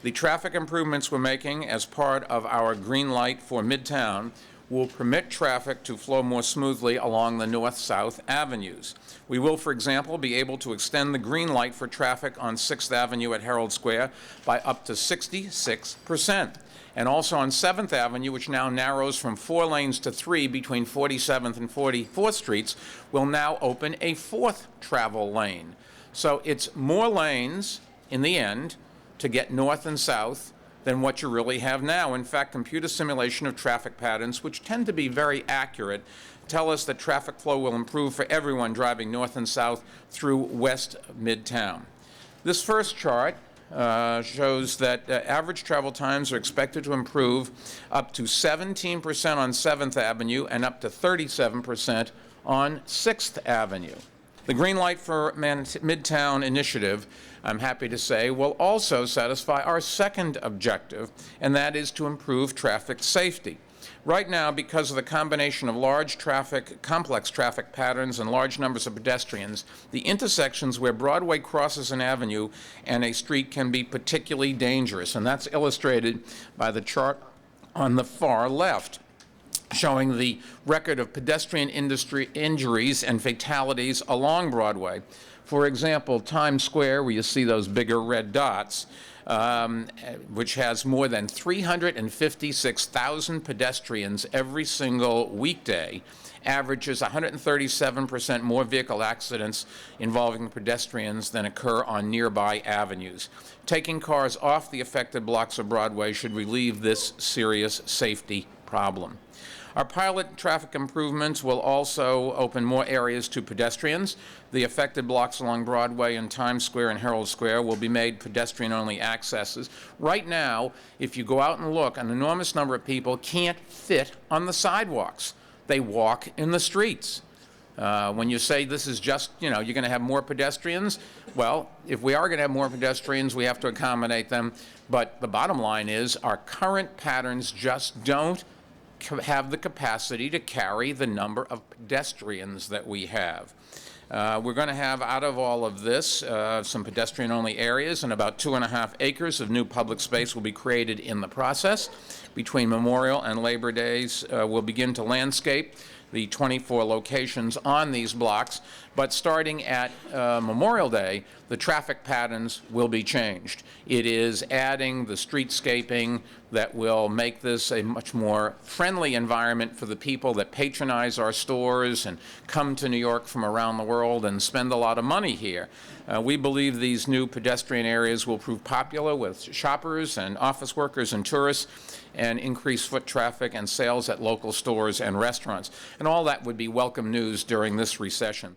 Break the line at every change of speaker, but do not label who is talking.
The traffic improvements we're making as part of our green light for Midtown will permit traffic to flow more smoothly along the north-south avenues. We will, for example, be able to extend the green light for traffic on 6th Avenue at Herald Square by up to 66%. And also on 7th Avenue, which now narrows from 4 lanes to 3 between 47th and 44th Streets, will now open a 4th travel lane. So it's more lanes in the end to get north and south than what you really have now. In fact, computer simulation of traffic patterns, which tend to be very accurate, tell us that traffic flow will improve for everyone driving north and south through West Midtown. This first chart shows that average travel times are expected to improve up to 17% on 7th Avenue and up to 37% on 6th Avenue. The Green Light for Midtown initiative, I'm happy to say, will also satisfy our second objective, and that is to improve traffic safety. Right now, because of the combination of complex traffic patterns and large numbers of pedestrians, the intersections where Broadway crosses an avenue and a street can be particularly dangerous, and that's illustrated by the chart on the far left, showing the record of pedestrian injuries and fatalities along Broadway. For example, Times Square, where you see those bigger red dots, which has more than 356,000 pedestrians every single weekday, averages 137% more vehicle accidents involving pedestrians than occur on nearby avenues. Taking cars off the affected blocks of Broadway should relieve this serious safety problem. Our pilot traffic improvements will also open more areas to pedestrians. The affected blocks along Broadway and Times Square and Herald Square will be made pedestrian-only accesses. Right now, if you go out and look, an enormous number of people can't fit on the sidewalks. They walk in the streets. When you say this is just, you're going to have more pedestrians, well, if we are going to have more pedestrians, we have to accommodate them. But the bottom line is our current patterns just don't have the capacity to carry the number of pedestrians that we have. We're going to have, out of all of this, some pedestrian-only areas, and about 2.5 acres of new public space will be created in the process. Between Memorial and Labor Days, we'll begin to landscape the 24 locations on these blocks, but starting at Memorial Day, the traffic patterns will be changed. It is adding the streetscaping that will make this a much more friendly environment for the people that patronize our stores and come to New York from around the world and spend a lot of money here. We believe these new pedestrian areas will prove popular with shoppers and office workers and tourists, and increase foot traffic and sales at local stores and restaurants. And all that would be welcome news during this recession.